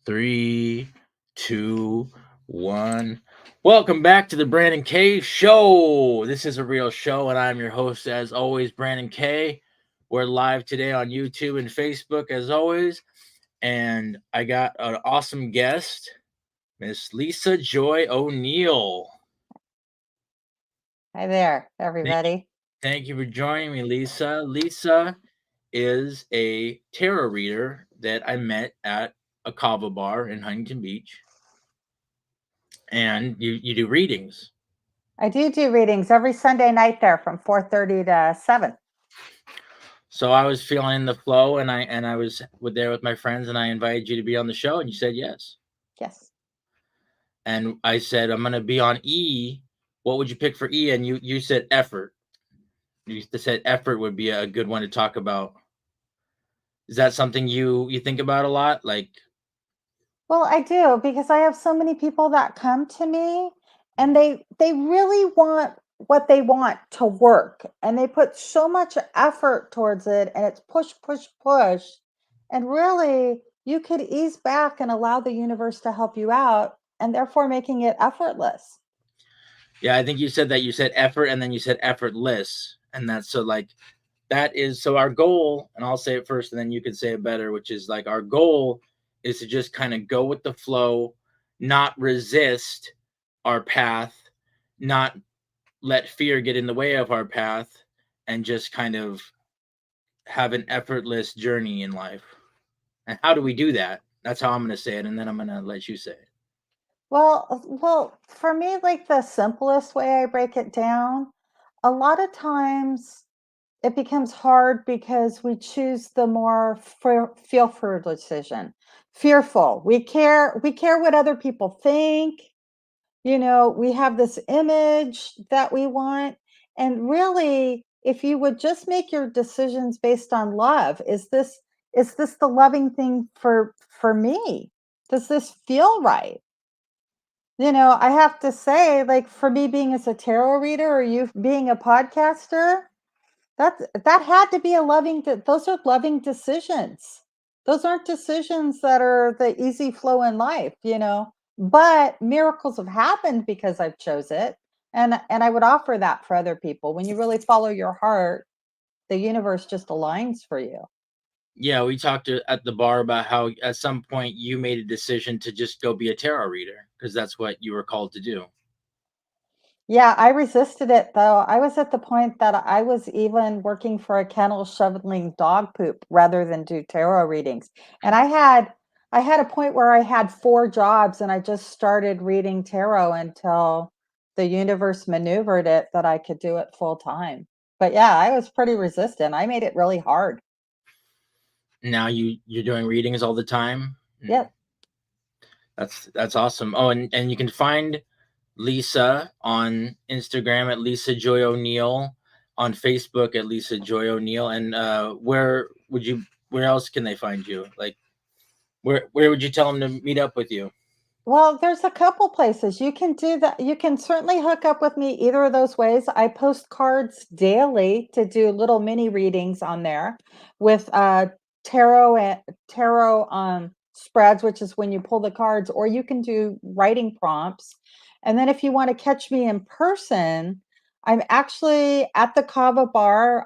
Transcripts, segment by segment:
Three, two, one. Welcome back to the Brandon K Show. This is a real show, and I'm your host, as always, Brandon K. We're live today on YouTube and Facebook, as always, and I got an awesome guest, Miss Lisa Joy Oneil. Hi there, Thank, everybody. thank you for joining me, Lisa. Lisa is a tarot reader that I met at a kava bar in Huntington Beach, and you do readings. I do readings every Sunday night there from 4:30 to 7. So I was feeling the flow, and I was there with my friends, and I invited you to be on the show, and you said yes. Yes. And I said I'm gonna be on E. What would you pick for E? And you said effort. You said effort would be a good one to talk about. Is that something you think about a lot? Like, Well, I do because I have so many people that come to me and they really want what they want to work and they put so much effort towards it and it's push push push and really you could ease back and allow the universe to help you out and therefore making it effortless. yeah, I think you said that. You said effort, and then you said effortless, and that's so like that is so our goal. And I'll say it first, and then you can say it better. Which is like our goal is to just kind of go with the flow, not resist our path, not let fear get in the way of our path, and just kind of have an effortless journey in life. And how do we do that? That's how I'm going to say it, and then I'm going to let you say it. Well, for me, like the simplest way I break it down, a lot of times it becomes hard because we choose the more fearful decision. Fearful. We care what other people think. We have this image that we want. And really, if you would just make your decisions based on love, is this the loving thing for me? Does this feel right? I have to say, like for me being as a tarot reader or you being a podcaster, that had to be a those are loving decisions. Those aren't decisions that are the easy flow in life. But miracles have happened because I've chose it. And I would offer that for other people. When you really follow your heart, the universe just aligns for you. Yeah, we talked at the bar about how at some point you made a decision to just go be a tarot reader because that's what you were called to do. Yeah, I resisted it though. I was at the point that I was even working for a kennel shoveling dog poop rather than do tarot readings. And I had a point where I had 4 jobs and I just started reading tarot until the universe maneuvered it that I could do it full time. But yeah, I was pretty resistant. I made it really hard. Now you're doing readings all the time. Yep. That's awesome. Oh, and you can find Lisa on Instagram at Lisa Joy Oneil, on Facebook at Lisa Joy Oneil, and where else can they find you? Like where would you tell them to meet up with you? Well, there's a couple places you can do that. You can certainly hook up with me either of those ways. I post cards daily to do little mini readings on there with tarot and tarot spreads, which is when you pull the cards, or you can do writing prompts. And then if you want to catch me in person, I'm actually at the Kava Bar,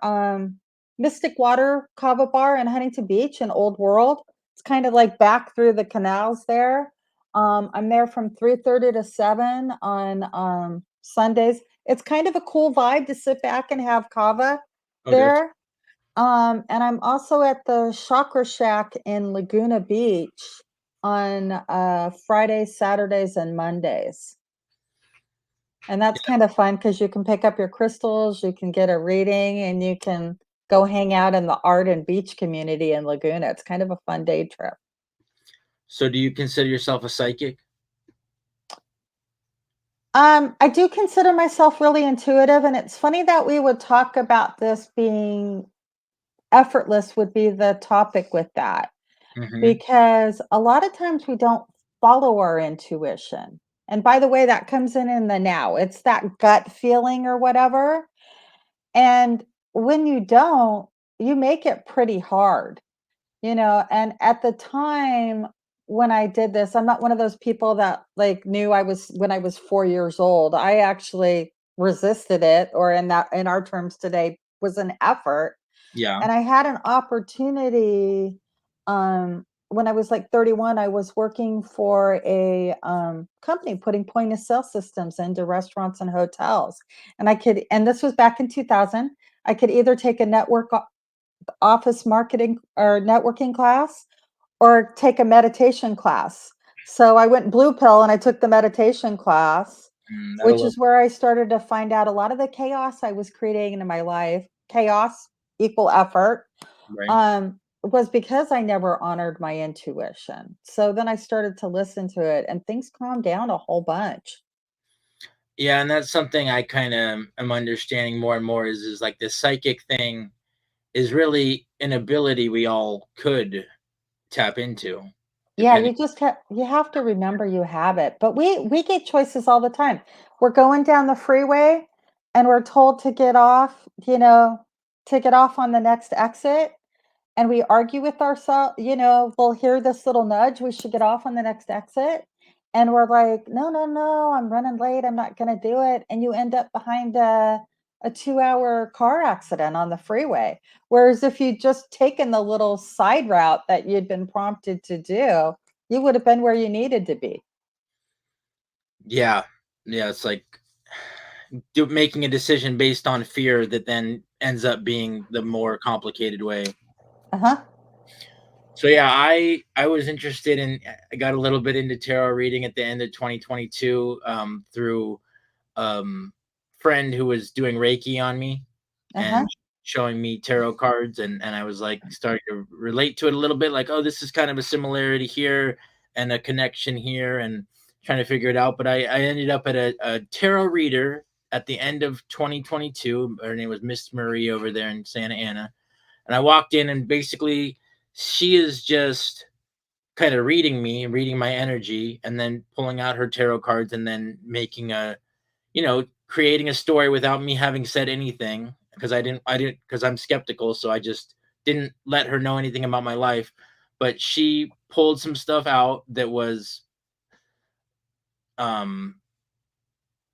Mystic Water Kava Bar in Huntington Beach in Old World. It's kind of like back through the canals there. I'm there from 3:30 to 7 on Sundays. It's kind of a cool vibe to sit back and have kava Oh, definitely. there. And I'm also at the Chakra Shack in Laguna Beach on Fridays, Saturdays, and Mondays. And that's kind of fun because you can pick up your crystals, you can get a reading, and you can go hang out in the art and beach community in Laguna. It's kind of a fun day trip. So do you consider yourself a psychic? I do consider myself really intuitive, and it's funny that we would talk about this being effortless would be the topic with that, Mm-hmm. because a lot of times we don't follow our intuition. And by the way, that comes in the now. It's that gut feeling or whatever. And when you don't, you make it pretty hard. And at the time when I did this. I'm not one of those people that like knew I was when I was 4 years old. I actually resisted it, or in that in our terms today was an effort. Yeah. And I had an opportunity when I was like 31. I was working for a company putting point of sale systems into restaurants and hotels. And I could, and this was back in 2000, I could either take a office marketing or networking class or take a meditation class. So I went blue pill and I took the meditation class, That'll which look is where I started to find out a lot of the chaos I was creating in my life. Chaos equal effort, right. was because I never honored my intuition. So then I started to listen to it and things calmed down a whole bunch. Yeah, and that's something I kind of am understanding more and more is like the psychic thing is really an ability we all could tap into, Yeah, depending. you have to remember you have it. But we get choices all the time. We're going down the freeway and we're told to get off, to get off on the next exit, and we argue with ourselves, we'll hear this little nudge, we should get off on the next exit. And we're like, no, no, no, I'm running late. I'm not going to do it. And you end up behind a 2-hour car accident on the freeway. Whereas if you'd just taken the little side route that you'd been prompted to do, you would have been where you needed to be. Yeah, yeah, it's like making a decision based on fear that then ends up being the more complicated way. Uh huh. So yeah, I was interested in I got a little bit into tarot reading at the end of 2022 through friend who was doing Reiki on me Uh huh. and showing me tarot cards and I was like starting to relate to it a little bit like, oh, this is kind of a similarity here and a connection here and trying to figure it out. But I ended up at a tarot reader at the end of 2022. Her name was Miss Marie over there in Santa Ana. And I walked in and basically she is just kind of reading me, reading my energy, and then pulling out her tarot cards and then making creating a story without me having said anything because I didn't because I'm skeptical, so I just didn't let her know anything about my life. But she pulled some stuff out that was um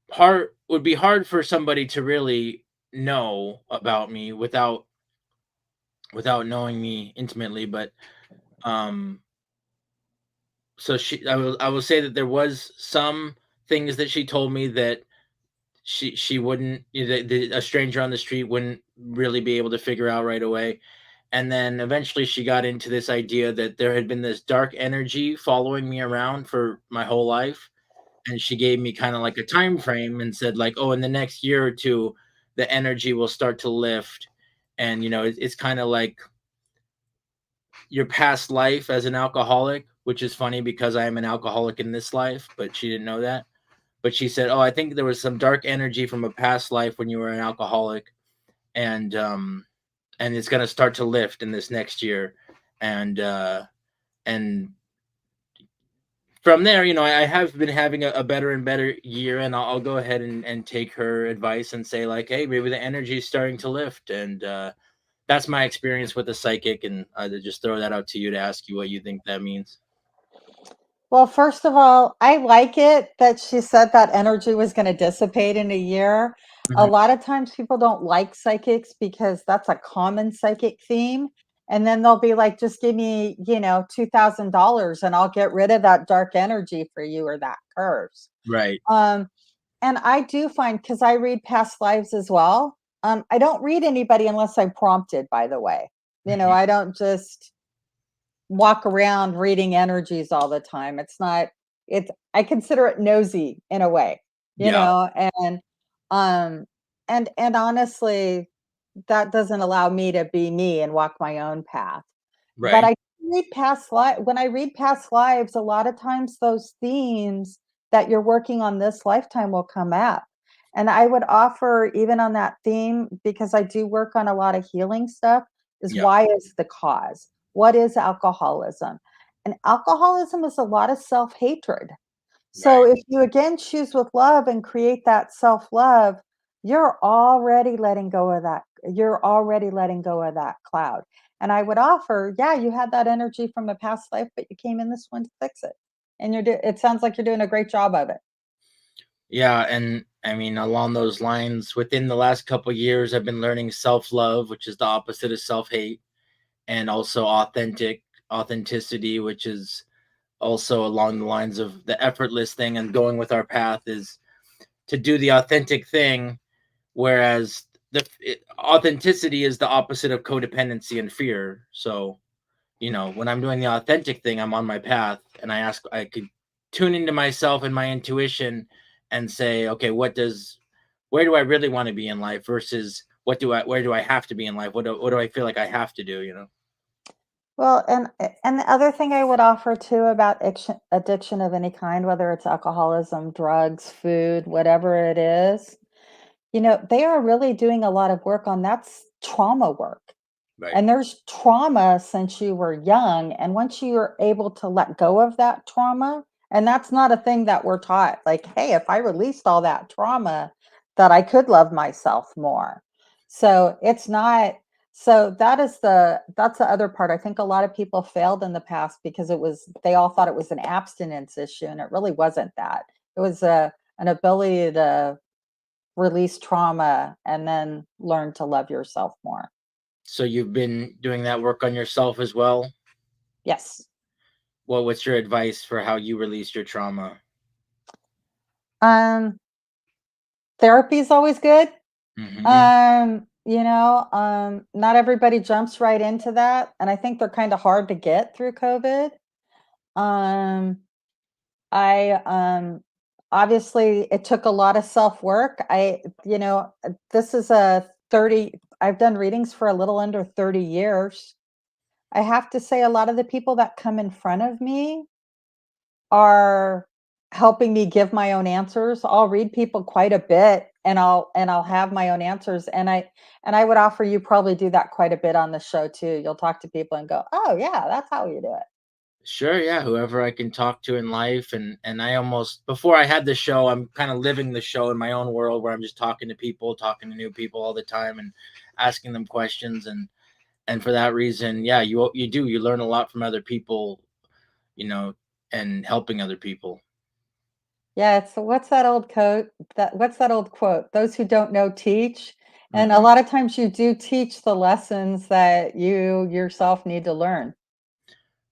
hard would be hard for somebody to really know about me without knowing me intimately. But um so I will say that there was some things that she told me that she wouldn't a stranger on the street wouldn't really be able to figure out right away. And then eventually she got into this idea that there had been this dark energy following me around for my whole life, and she gave me kind of like a time frame and said like, oh, in the next year or two the energy will start to lift. And it's kind of like your past life as an alcoholic, which is funny because I am an alcoholic in this life, but she didn't know that. But she said, "Oh, I think there was some dark energy from a past life when you were an alcoholic, and it's gonna start to lift in this next year." And from there, I have been having a better and better year, and I'll go ahead and take her advice and say like, "Hey, maybe the energy is starting to lift." And that's my experience with the psychic, and to just throw that out to you to ask you what you think that means. Well, first of all, I like it that she said that energy was going to dissipate in a year. A Mhm. lot of times people don't like psychics because that's a common psychic theme. And then they'll be like, just give me, $2,000 and I'll get rid of that dark energy for you or that curse. Right. Um, and I do find, because I read past lives as well, I don't read anybody unless I'm prompted, by the way. Mhm. I don't just walk around reading energies all the time. It's not it's I consider it nosy in a way, Yeah. and um and honestly, that doesn't allow me to be me and walk my own path. But Right. when I read past lives, a lot of times those themes that you're working on this lifetime will come up. And I would offer, even on that theme, because I do work on a lot of healing stuff, is Yeah. why is the cause? What is alcoholism? And alcoholism is a lot of self-hatred. So Right. if you again choose with love and create that self-love, you're already letting go of that. You're already letting go of that cloud. And I would offer, yeah, you had that energy from a past life, but you came in this one to fix it. And it sounds like you're doing a great job of it. Yeah, and I mean, along those lines, within the last couple years, I've been learning self-love, which is the opposite of self-hate, and also authenticity, which is also along the lines of the effortless thing and going with our path is to do the authentic thing, whereas authenticity is the opposite of codependency and fear. So, when I'm doing the authentic thing, I'm on my path, and I could tune into myself and my intuition and say, okay, where do I really want to be in life versus where do I have to be in life? What do I feel like I have to do? Well, and the other thing I would offer too about addiction of any kind, whether it's alcoholism, drugs, food, whatever it is, they are really doing a lot of work on that's trauma work. Right. And there's trauma since you were young. And once you're able to let go of that trauma, and that's not a thing that we're taught, like, hey, if I released all that trauma, that I could love myself more. So it's not, so that's the other part. I think a lot of people failed in the past because they all thought it was an abstinence issue, and it really wasn't that. It was an ability to release trauma and then learn to love yourself more. So you've been doing that work on yourself as well. Yes. What's your advice for how you release your trauma? Um, Therapy is always good. Hmm. Not everybody jumps right into that, and I think they're kind of hard to get through COVID. Um, I Obviously it took a lot of self-work. This is a 30 I've done readings for a little under 30 years. I have to say a lot of the people that come in front of me are helping me give my own answers. I'll read people quite a bit and I'll have my own answers, and I would offer you probably do that quite a bit on the show too. You'll talk to people and go, "Oh yeah, that's how you do it." Sure, yeah, whoever I can talk to in life, and I almost before I had the show, I'm kind of living the show in my own world where I'm just talking to people, talking to new people all the time, and asking them questions, and for that reason, yeah, you learn a lot from other people, you know, and helping other people. Yeah, so what's that old quote? Those who don't know teach. And a Hmm. lot of times you do teach the lessons that you yourself need to learn.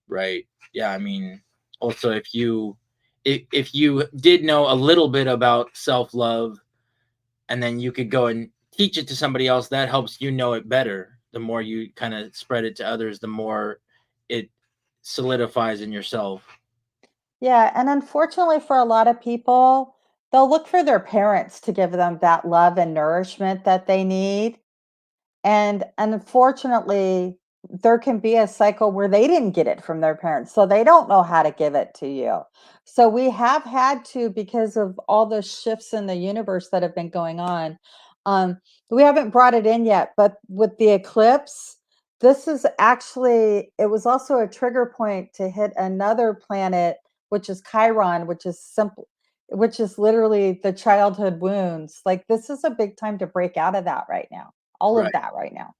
Right. Yeah, I mean, also if you did know a little bit about self love, and then you could go and teach it to somebody else, that helps you know it better. The more you kind of spread it to others, the more it solidifies in yourself. Yeah, and unfortunately for a lot of people, they'll look for their parents to give them that love and nourishment that they need. And unfortunately, there can be a cycle where they didn't get it from their parents, so they don't know how to give it to you. So we have had to, because of all the shifts in the universe that have been going on. Um, we haven't brought it in yet, but with the eclipse, this is actually, it was also a trigger point to hit another planet, which is Chiron, which is literally the childhood wounds. Like, this is a big time to break out of that right now, all of Right. that right now.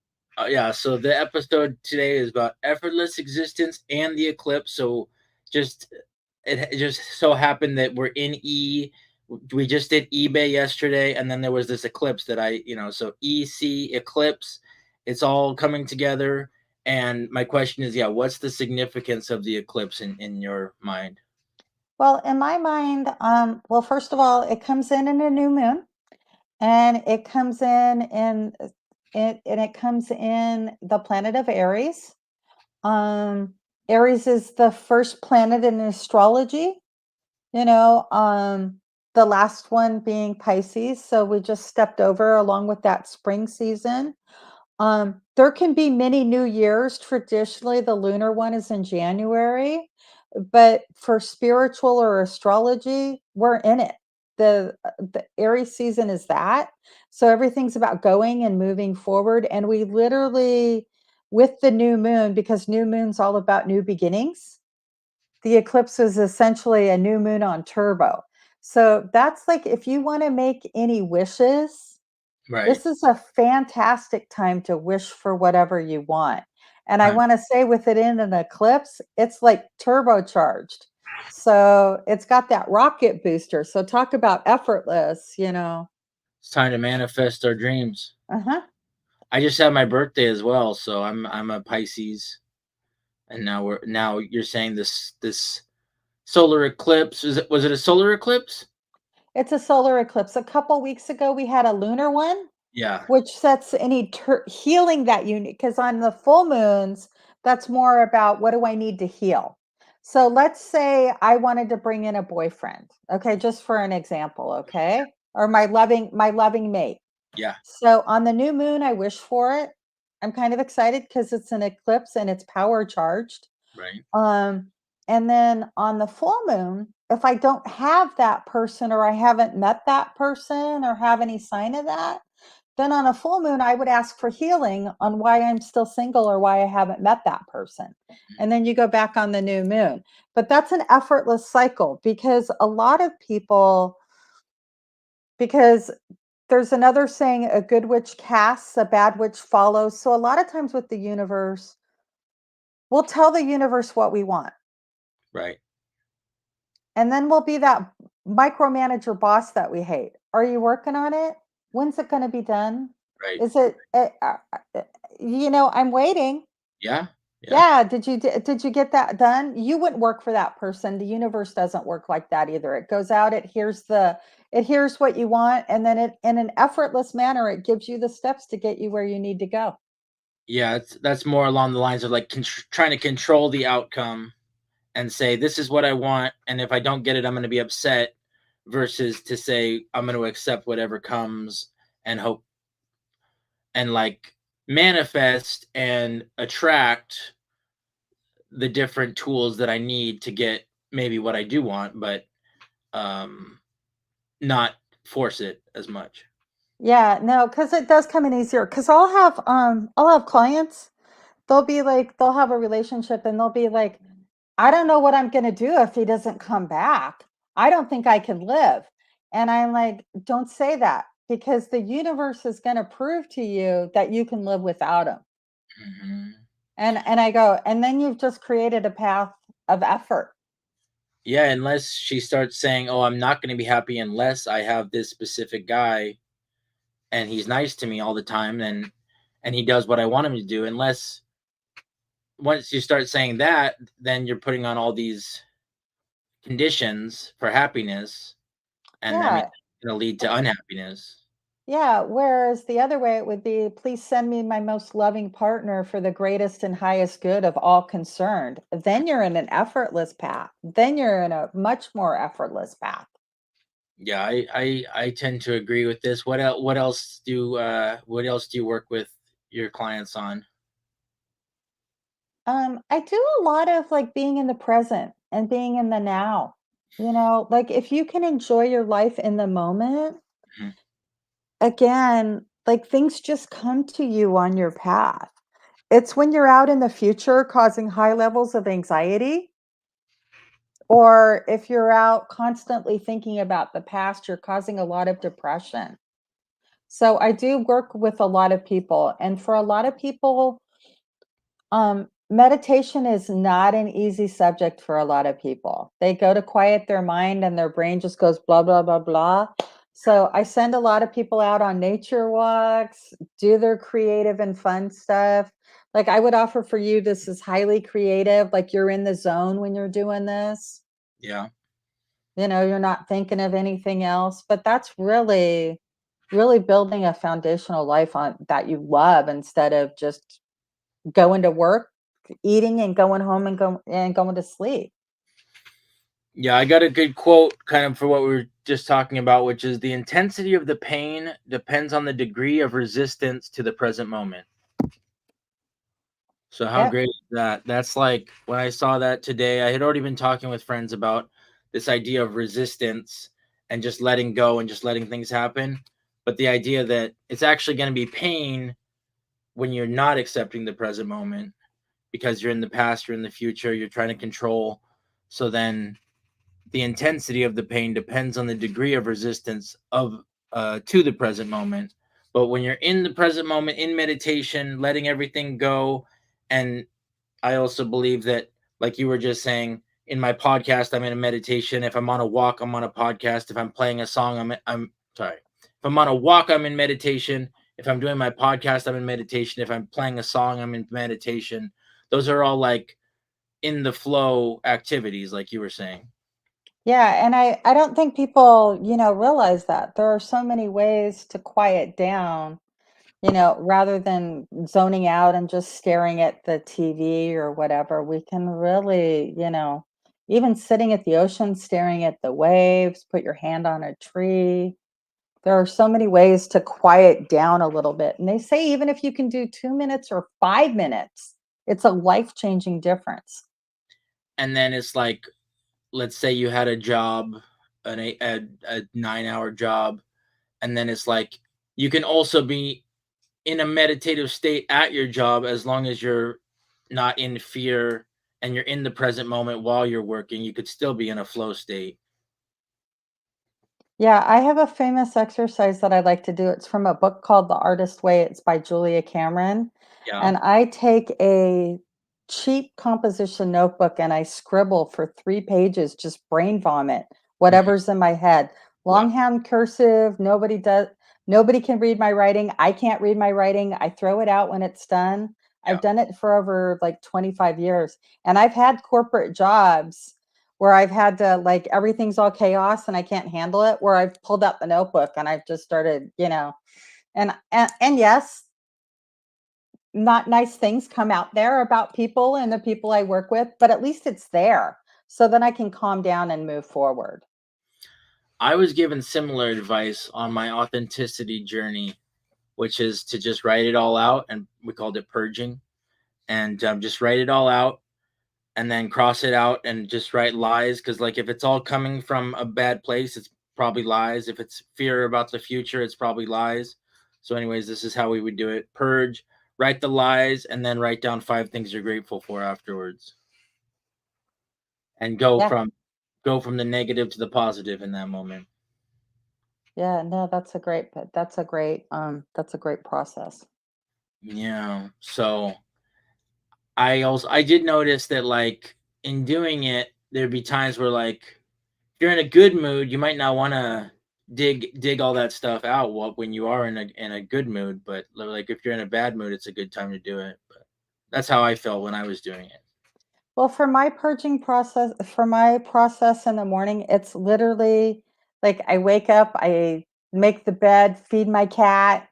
Yeah. So the episode today is about effortless existence and the eclipse. So just it just so happened that we're in E. We just did eBay yesterday, and then there was this eclipse that so EC eclipse. It's all coming together. And my question is, yeah, what's the significance of the eclipse in your mind? Well, in my mind, well, first of all, it comes in a new moon, and it comes it comes in the planet of Aries. Um, Aries is the first planet in astrology. You know, the last one being Pisces. So we just stepped over along with that spring season. There can be many new years. Traditionally, the lunar one is in January, but for spiritual or astrology, we're in it. The Aries season is that. So everything's about going and moving forward. And we literally, with the new moon, because new moon's all about new beginnings, the eclipse was essentially a new moon on turbo. So that's like, if you want to make any wishes, Right. this is a fantastic time to wish for whatever you want. And I want to say with it in an eclipse, it's like turbocharged. So it's got that rocket booster. So talk about effortless, you know. It's time to manifest our dreams. Uh-huh. I just had my birthday as well, so I'm a Pisces, and now you're saying this solar eclipse. Was it a solar eclipse? It's a solar eclipse. A couple weeks ago, we had a lunar one, Yeah, which sets any healing that you need. Because on the full moons, that's more about what do I need to heal. So let's say I wanted to bring in a boyfriend. Okay, just for an example. Okay, or my loving mate. yeah, So on the new moon, I wish for it. I'm kind of excited because it's an eclipse and it's power charged. right. Um, and then on the full moon, if I don't have that person or I haven't met that person or have any sign of that, then on a full moon, I would ask for healing on why I'm still single or why I haven't met that person. And then you go back on the new moon. But that's an effortless cycle because a lot of people, because there's another saying, a good witch casts, a bad witch follows. So a lot of times with the universe, we'll tell the universe what we want. Right, And then we'll be that micromanager boss that we hate. Are you working on it? When's it going to be done? right. Is it, uh, I'm waiting. Yeah, yeah, Yeah. Did you get that done? You wouldn't work for that person. The universe doesn't work like that either. It goes out, it hears what you want, and then it, in an effortless manner, it gives you the steps to get you where you need to go. yeah. That's more along the lines of like trying to control the outcome and say this is what I want, and if I don't get it, I'm going to be upset. Versus to say I'm going to accept whatever comes and hope and like manifest and attract the different tools that I need to get maybe what I do want, but um, not force it as much. Yeah, no, because it does come in easier. Because I'll have clients, they'll be like, they'll have a relationship and they'll be like, I don't know what I'm going to do if he doesn't come back. I don't think I can live. And I'm like, don't say that because the universe is going to prove to you that you can live without him. Mhm. And I go, and then you've just created a path of effort. Yeah, unless she starts saying, "Oh, I'm not going to be happy unless I have this specific guy and he's nice to me all the time and he does what I want him to do." Unless once you start saying that, then you're putting on all these conditions for happiness, and I mean, Yeah. it's going to lead to unhappiness. Yeah, whereas the other way it would be, please send me my most loving partner for the greatest and highest good of all concerned. Then you're in an effortless path. Then you're in a much more effortless path. Yeah, I tend to agree with this. What else do you work with your clients on? I do a lot of like being in the present and being in the now. Like if you can enjoy your life in the moment, Mhm. again, like things just come to you on your path. It's when you're out in the future causing high levels of anxiety, or if you're out constantly thinking about the past, you're causing a lot of depression. So I do work with a lot of people, and for a lot of people, meditation is not an easy subject for a lot of people. They go to quiet their mind and their brain just goes blah, blah, blah, blah. So I send a lot of people out on nature walks, do their creative and fun stuff. Like I would offer for you, this is highly creative, like you're in the zone when you're doing this. Yeah. You're not thinking of anything else, but that's really, really building a foundational life on that you love instead of just going to work, eating and going home and going to sleep. Yeah, I got a good quote kind of for what we were just talking about, which is the intensity of the pain depends on the degree of resistance to the present moment. So how Yep. great is that? That's like when I saw that today, I had already been talking with friends about this idea of resistance and just letting go and just letting things happen. But the idea that it's actually going to be pain when you're not accepting the present moment because you're in the past, you're in the future, you're trying to control. So then the intensity of the pain depends on the degree of resistance of to the present moment. But when you're in the present moment in meditation, letting everything go And I also believe that, like you were just saying, in my podcast, I'm in a meditation. If I'm on a walk, I'm on a podcast. If I'm playing a song, I'm sorry. If I'm on a walk, I'm in meditation. If I'm doing my podcast, I'm in meditation. If I'm playing a song, I'm in meditation. Those are all like in the flow activities, like you were saying. Yeah, and I don't think people, realize that. There are so many ways to quiet down, rather than zoning out and just staring at the TV or whatever. We can really, even sitting at the ocean, staring at the waves, put your hand on a tree. There are so many ways to quiet down a little bit. And they say even if you can do 2 minutes or 5 minutes, it's a life-changing difference. And then it's like, let's say you had a job, a 9 hour job, and then it's like you can also be in a meditative state at your job as long as you're not in fear and you're in the present moment while you're working. You could still be in a flow state. Yeah, I have a famous exercise that I like to do. It's from a book called The Artist Way. It's by Julia Cameron. Yeah. And I take a cheap composition notebook and I scribble for 3 pages, just brain vomit, Mhm. whatever's in my head. Wow. Longhand cursive, nobody can read my writing. I can't read my writing. I throw it out when it's done. I've Yeah. done it for over like 25 years. And I've had corporate jobs where I've had to like everything's all chaos and I can't handle it, where I've pulled out the notebook and I've just started, and yes, not nice things come out there about people and the people I work with, but at least it's there. So then I can calm down and move forward. I was given similar advice on my authenticity journey, which is to just write it all out. And we called it purging. And just write it all out and then cross it out and just write lies. Because, like, if it's all coming from a bad place, it's probably lies. If it's fear about the future, it's probably lies. So, anyways, this is how we would do it: purge, write the lies, and then write down 5 things you're grateful for afterwards, and Yeah. go from the negative to the positive in that moment. Yeah, no, that's a great process. Yeah. So I did notice that, like, in doing it, there'd be times where, like, if you're in a good mood, you might not want to dig all that stuff out when you are in a good mood. But like, if you're in a bad mood, it's a good time to do it. But that's how I felt when I was doing it. Well, for my process in the morning, it's literally like I wake up, I make the bed, feed my cat,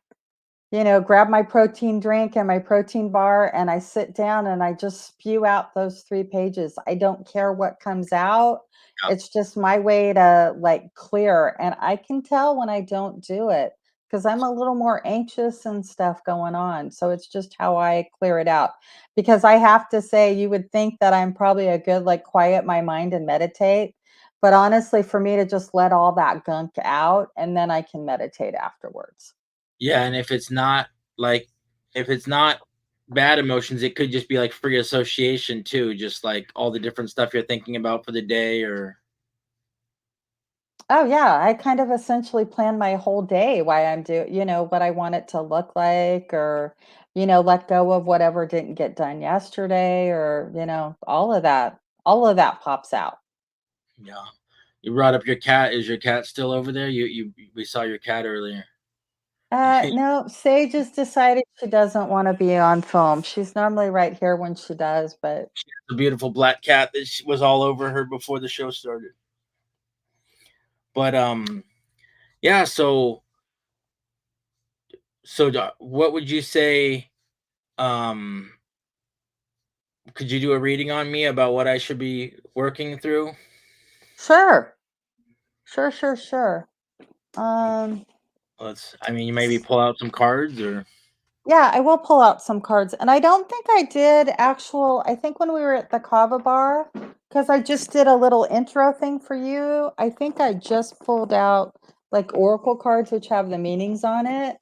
grab my protein drink and my protein bar, and I sit down and I just spew out those 3 pages. I don't care what comes out. Yeah. It's just my way to like clear. And I can tell when I don't do it because I'm a little more anxious and stuff going on. So it's just how I clear it out. Because I have to say, you would think that I'm probably a good, like, quiet my mind and meditate. But honestly, for me to just let all that gunk out and then I can meditate afterwards. Yeah, and like if it's not bad emotions, it could just be like free association too, just like all the different stuff you're thinking about for the day. Or Oh yeah, I kind of essentially plan my whole day why what I want it to look like, or let go of whatever didn't get done yesterday, or all of that. All of that pops out. yeah. You brought up your cat. Is your cat still over there? You we saw your cat earlier. No, Sage has decided she doesn't want to be on film. She's normally right here when she does, but The beautiful black cat that was all over her before the show started. But yeah. What would you say? Um, could you do a reading on me about what I should be working through? sure. Sure, sure, sure. Um Let's. I mean, you maybe pull out some cards or. Yeah, I will pull out some cards. And I don't think I think when we were at the Kava bar, because I just did a little intro thing for you, I think I just pulled out like oracle cards which have the meanings on it.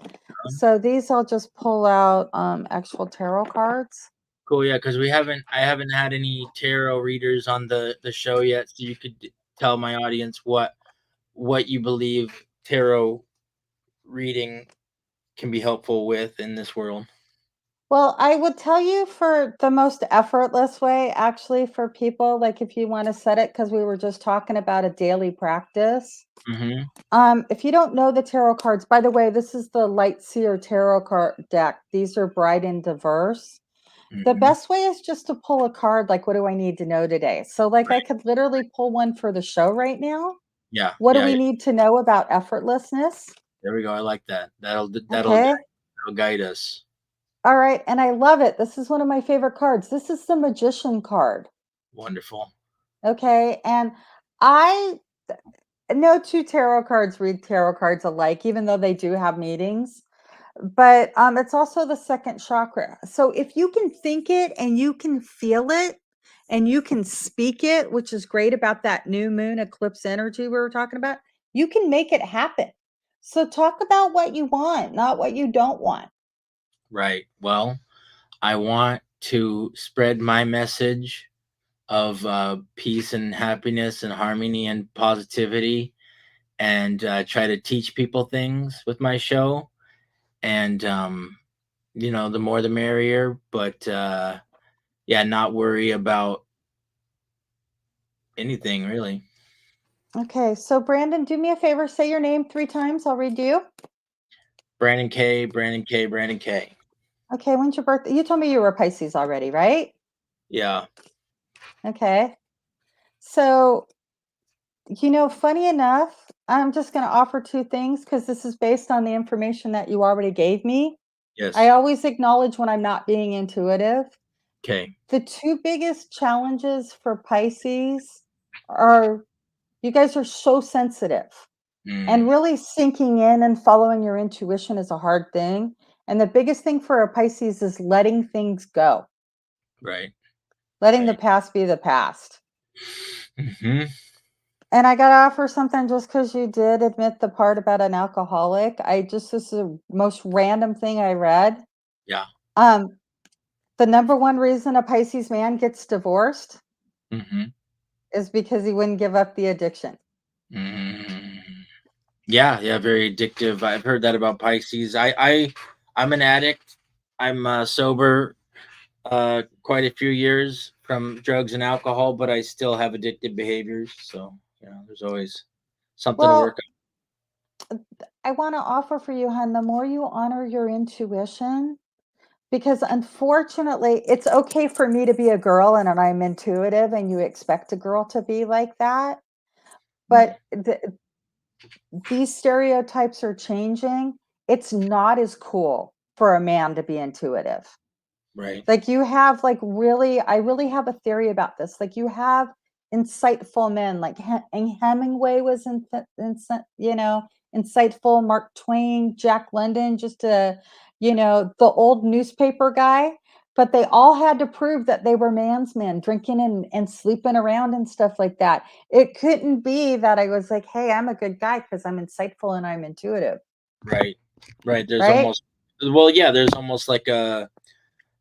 So these I'll just pull out actual tarot cards. Cool, yeah, because I haven't had any tarot readers on the show yet, so you could tell my audience what you believe tarot reading can be helpful with in this world. Well, I would tell you for the most effortless way, actually, for people, like if you want to set it, because we were just talking about a daily practice. Mm-hmm. If you don't know the tarot cards, by the way, this is the Light Seer Tarot card deck. These are bright and diverse. The Mm-hmm. best way is just to pull a card, like, what do I need to know today? So, like, I Right. could literally pull one for the show right now. Yeah. What do Yeah. we Yeah. need to know about effortlessness? There we go. I like that. Okay. That'll guide us. All right. And I love it. This is one of my favorite cards. This is the Magician card. Wonderful. Okay. And I no two tarot cards read tarot cards alike, even though they do have meanings. But it's also the second chakra. So if you can think it and you can feel it and you can speak it, which is great about that new moon eclipse energy we were talking about, you can make it happen. So talk about what you want, not what you don't want. Right. Well, I want to spread my message of peace and happiness and harmony and positivity, and try to teach people things with my show. And the more the merrier. But yeah, not worry about anything really. Okay, so Brandon, do me a favor, say your name 3 times. I'll read you. Brandon K. Brandon K. Brandon K. Okay, when's your birthday? You told me you were a Pisces already, right? Yeah. Okay. So, funny enough, I'm just going to offer 2 things because this is based on the information that you already gave me. I Yes. always acknowledge when I'm not being intuitive. Okay. The 2 biggest challenges for Pisces are you guys are so sensitive, and Mm, really sinking in and following your intuition is a hard thing. And the biggest thing for a Pisces is letting things go, right. letting the Right. past be the past. Hmm. And I got to offer something just because you did admit the part about an alcoholic. This is the most random thing I read. Yeah. Um, the number one reason a Pisces man gets divorced Hmm. is because he wouldn't give up the addiction. Hmm. Yeah. Yeah. Very addictive. I've heard that about Pisces. I'm an addict. I'm sober quite a few years from drugs and alcohol, but I still have addictive behaviors. So, there's always something to work Well, I want to offer for you, hon, the more you honor your intuition, because unfortunately, it's okay for me to be a girl and I'm intuitive, and you expect a girl to be like that. on. But these stereotypes are changing. It's not as cool for a man to be intuitive. Right. Like you have like really, I really have a theory about this. Like you have insightful men, like Hemingway was insightful. Mark Twain, Jack London, just the old newspaper guy. But they all had to prove that they were man's men, drinking and sleeping around and stuff like that. It couldn't be that I was like, hey, I'm a good guy because I'm insightful and I'm intuitive, Right. Right. There's right? almost well, yeah, there's almost like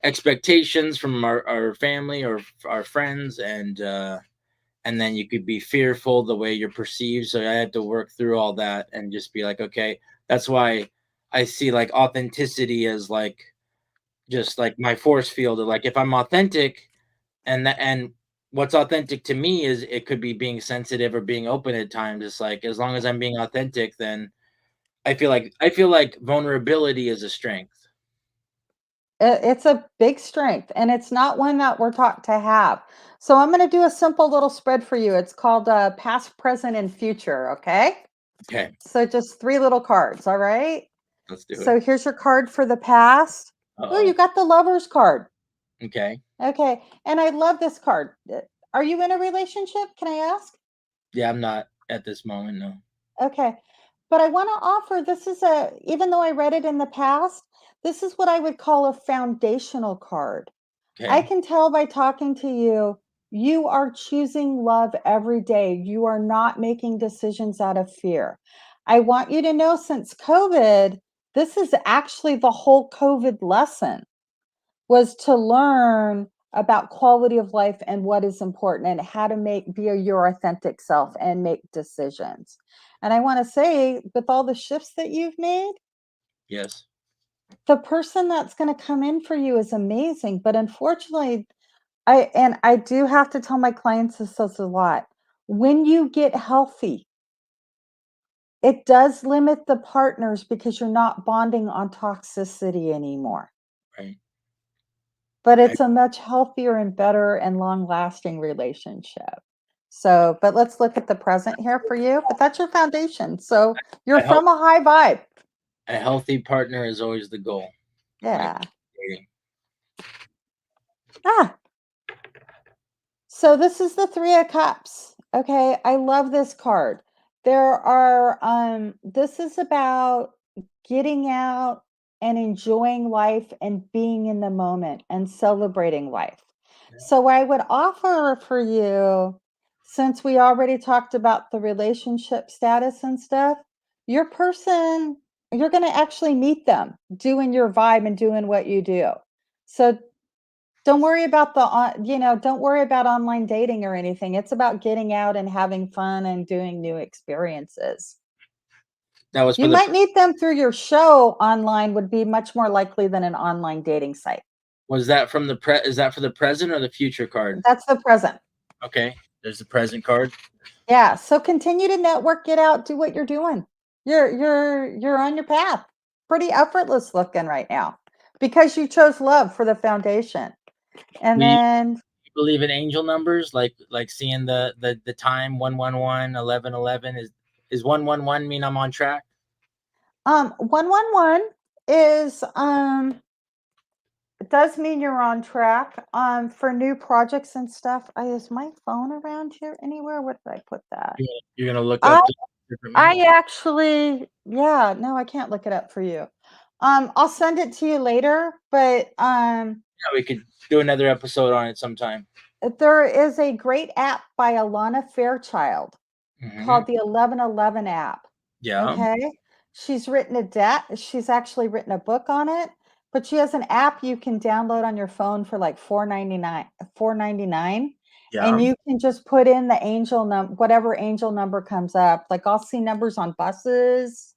expectations from our family or our friends, and then you could be fearful the way you're perceived. So I had to work through all that and just be like, okay, that's why I see like authenticity as like just like my force field of like if I'm authentic and what's authentic to me is it could be being sensitive or being open at times. It's like as long as I'm being authentic, then I feel like vulnerability is a strength. It's a big strength, and it's not one that we're taught to have. So I'm going to do a simple little spread for you. It's called past, present, and future. Okay. Okay, So just 3 little cards. All right. let's do it. So here's your card for the past. Oh, you Uh-oh. got the lover's card. Okay. Okay. And I love this card. Are you in a relationship? Can I ask? Yeah, I'm not at this moment, no. Okay. But I want to offer this is even though I read it in the past, this is what I would call a foundational card. I Okay. can tell by talking to you, you are choosing love every day. You are not making decisions out of fear. I want you to know since COVID, this is actually the whole COVID lesson was to learn about quality of life and what is important and how to be your authentic self and make decisions. And I want to say with all the shifts that you've made, Yes. the person that's going to come in for you is amazing, but unfortunately, I do have to tell my clients this a lot. When you get healthy, it does limit the partners because you're not bonding on toxicity anymore. Right. But I, it's a much healthier and better and long-lasting relationship. So, but let's look at the present here for you. But that's your foundation. So you're a, health, from a high vibe. a healthy partner is always the goal. Like Yeah. dating. Ah, so this is the 3 of Cups. Okay, I love this card. There are this is about getting out and enjoying life and being in the moment and celebrating life. So I would offer for you, since we already talked about the relationship status and stuff, your person, you're going to actually meet them doing your vibe and doing what you do. So don't worry about don't worry about online dating or anything. It's about getting out and having fun and doing new experiences. That was for You the. might meet them through your show online would be much more likely than an online dating site. Was that from the pre? Is that for the present or the future card? That's the present. Okay, there's the present card. Yeah, so continue to network, get out, do what you're doing. You're on your path. Pretty effortless looking right now because you chose love for the foundation. And Do you then believe in angel numbers? Like seeing the time 111 1111 is 111 mean I'm on track? 111 is it does mean you're on track. For new projects and stuff. Is my phone around here anywhere? Where did I put that? You're gonna look I up the different I meanings. actually, yeah, no, I can't look it up for you. I'll send it to you later, but Yeah, we could do another episode on it sometime. there is a great app by Alana Fairchild Hmm. called the 1111 app. Yeah, Okay. She's actually written a book on it, but she has an app you can download on your phone for like 4.99, and yeah. you can just put in the whatever angel number comes up. Like I'll see numbers on buses,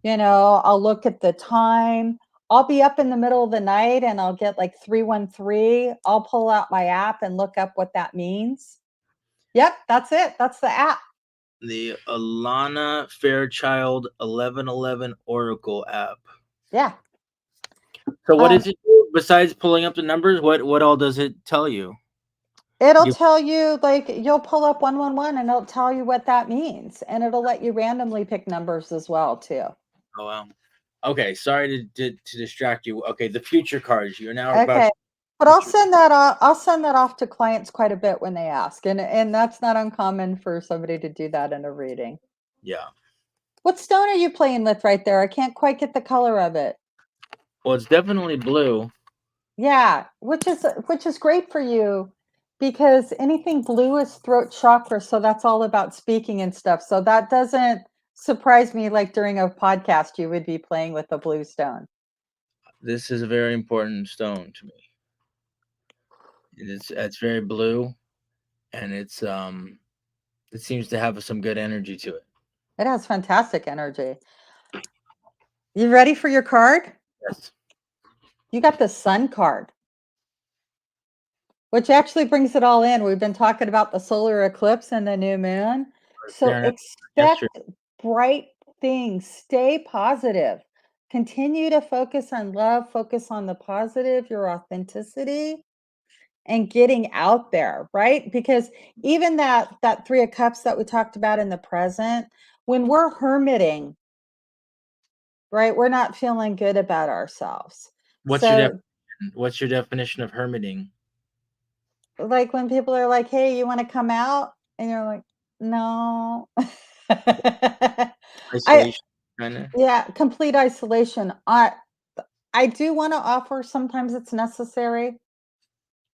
I'll look at the time. I'll be up in the middle of the night and I'll get like 313. I'll pull out my app and look up what that means. Yep, that's it. That's the app. The Alana Fairchild 1111 Oracle app. Yeah. So what Um, does it do besides pulling up the numbers? What all does it tell you? It'll Give. tell you, like, you'll pull up 111 and it'll tell you what that means. And it'll let you randomly pick numbers as well, too. Oh wow. Okay, sorry to distract you. Okay, the future cards. You're now about Okay. But I'll future. send that off. I'll send that off to clients quite a bit when they ask. And that's not uncommon for somebody to do that in a reading. Yeah. What stone are you playing with right there? I can't quite get the color of it. Well, it's definitely blue. Yeah, which is great for you because anything blue is throat chakra, so that's all about speaking and stuff. So that doesn't surprise me like during a podcast you would be playing with a blue stone. This is a very important stone to me. It's very blue, and it seems to have some good energy to it. It has fantastic energy. You ready for your card? Yes. You got the sun card, which actually brings it all in. We've been talking about the solar eclipse and the new moon. I was So staring at yesterday. expect bright things, stay positive. Continue to focus on love, focus on the positive, your authenticity, and getting out there, right? Because even that 3 of cups that we talked about in the present, when we're hermiting, right? We're not feeling good about ourselves. What's your So definition? What's your definition of hermiting? like when people are like, "Hey, you wanna come out?" And you're like, "No." I Isolation, kind of. Yeah, complete isolation. I do wanna offer sometimes it's necessary.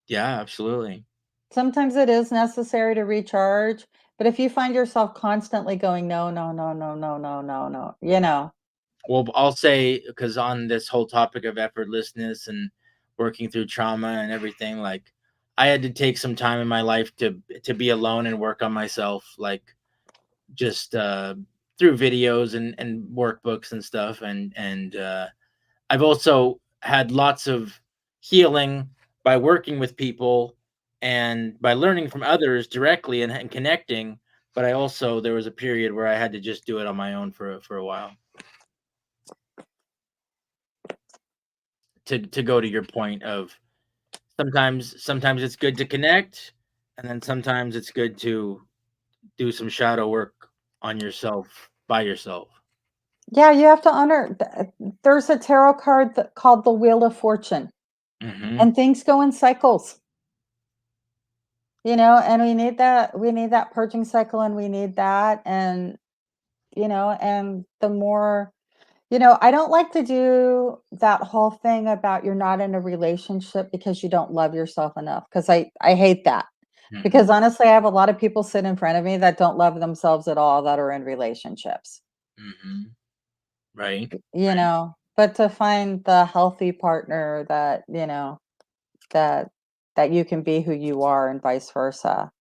Yeah, absolutely. Sometimes it is necessary to recharge, but if you find yourself constantly going, "No, no, no, no, no, no, no, no," Well, I'll say because on this whole topic of effortlessness and working through trauma and everything, like I had to take some time in my life to be alone and work on myself, like just through videos and workbooks and stuff, and I've also had lots of healing by working with people and by learning from others directly and connecting. But I also there was a period where I had to just do it on my own for a while. To go to your point of sometimes it's good to connect, and then sometimes it's good to do some shadow work on yourself by yourself. Yeah, you have to honor there's a tarot card called the Wheel of Fortune, Hmm. and things go in cycles, and we need that purging cycle, and we need that, and and the more I don't like to do that whole thing about you're not in a relationship because you don't love yourself enough, because I hate that. Because Hmm. honestly, I have a lot of people sit in front of me that don't love themselves at all that are in relationships. Hmm. Right. But to find the healthy partner that that you can be who you are and vice versa.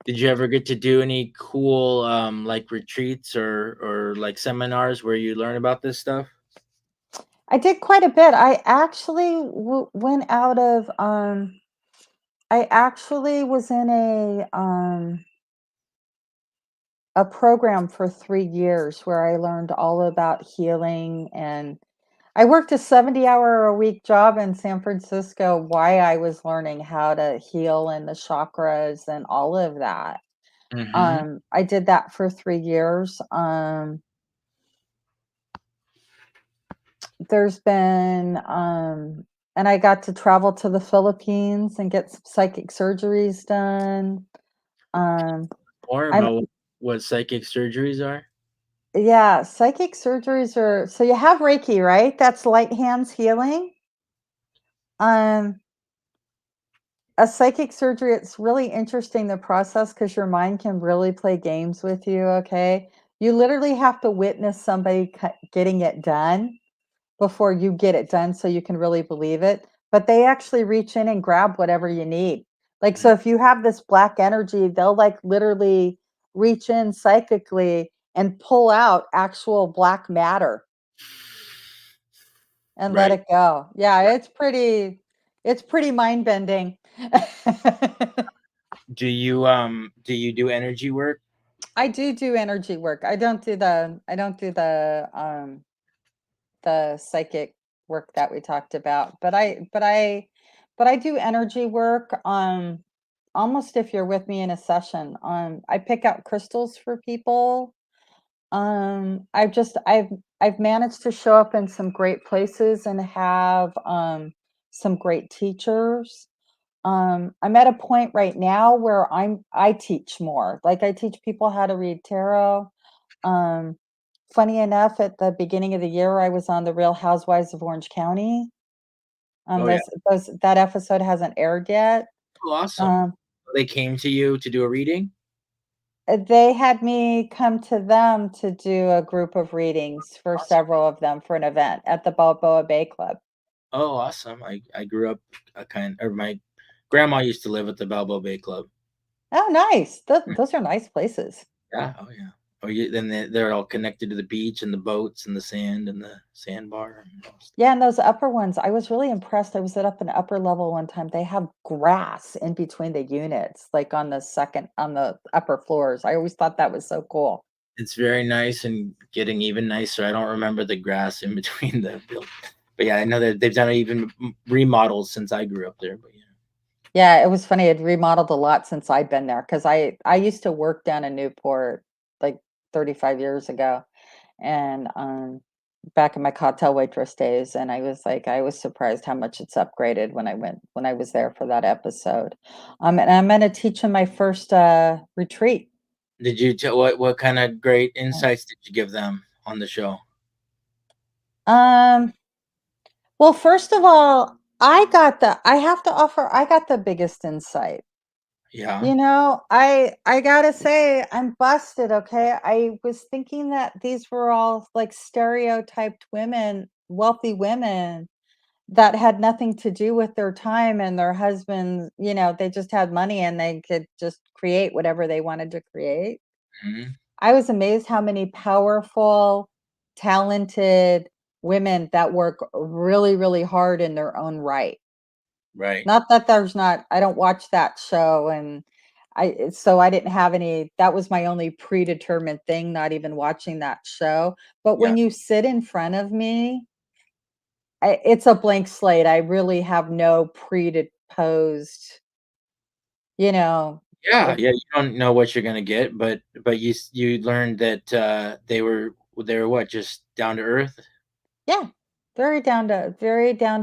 Did you ever get to do any cool like retreats or like seminars where you learn about this stuff? I did quite a bit. I actually went out of I actually was in a program for 3 years where I learned all about healing, and I worked a 70-hour-a-week job in San Francisco while I was learning how to heal and the chakras and all of that. Hmm. I did that for 3 years. There's been and I got to travel to the Philippines and get some psychic surgeries done. Um, More I'm about what psychic surgeries are? Yeah, psychic surgeries are so you have Reiki, right? That's light hands healing. Um, a psychic surgery, it's really interesting the process because your mind can really play games with you, okay? You literally have to witness somebody getting it done before you get it done so you can really believe it. But they actually reach in and grab whatever you need. Like, so Mm. if you have this black energy, they'll like literally reach in psychically and pull out actual black matter and let Right. it go. Yeah, Right. it's pretty mind bending. Do you do energy work? I do energy work. I don't do the psychic work that we talked about, but I do energy work. Almost if you're with me in a session. I pick out crystals for people. I've managed to show up in some great places and have some great teachers. I'm at a point right now where I teach more. Like I teach people how to read tarot. Um, Funny enough, at the beginning of the year, I was on the Real Housewives of Orange County. Oh yeah. Those that episode hasn't aired yet. Oh, awesome. Um, They came to you to do a reading? they had me come to them to do a group of readings for Awesome. several of them for an event at the Balboa Bay Club. Oh, awesome. I grew up or my grandma used to live at the Balboa Bay Club. Oh, nice. Hmm. Those are nice places. Yeah. Oh yeah. Oh, then they're all connected to the beach and the boats and the sand and the sandbar. And all stuff. Yeah, and those upper ones, I was really impressed. I was at up an upper level one time. They have grass in between the units, like on the upper floors. I always thought that was so cool. It's very nice and getting even nicer. I don't remember the grass in between the build, but yeah, I know that they've done even remodels since I grew up there. But yeah, Yeah, it was funny. It remodeled a lot since I'd been there because I used to work down in Newport like 35 years ago, and back in my cocktail waitress days, and I was surprised how much it's upgraded when I was there for that episode. And I'm going to teach in my first retreat. did you tell what kind of great insights did you give them on the show? Um, well, first of all, I got the biggest insight. Yeah. I gotta say, I'm busted, okay? I was thinking that these were all like stereotyped women, wealthy women that had nothing to do with their time and their husbands, they just had money and they could just create whatever they wanted to create. Hmm. I was amazed how many powerful, talented women that work really, really hard in their own right. Right. Not that there's not I don't watch that show, and so I didn't have any that was my only predetermined thing, not even watching that show. But Yeah. when you sit in front of me, it's a blank slate. I really have no predisposed, you know, Yeah, uh, yeah, you don't know what you're gonna get, but you learned that, they were what, just down to earth? yeah, very down to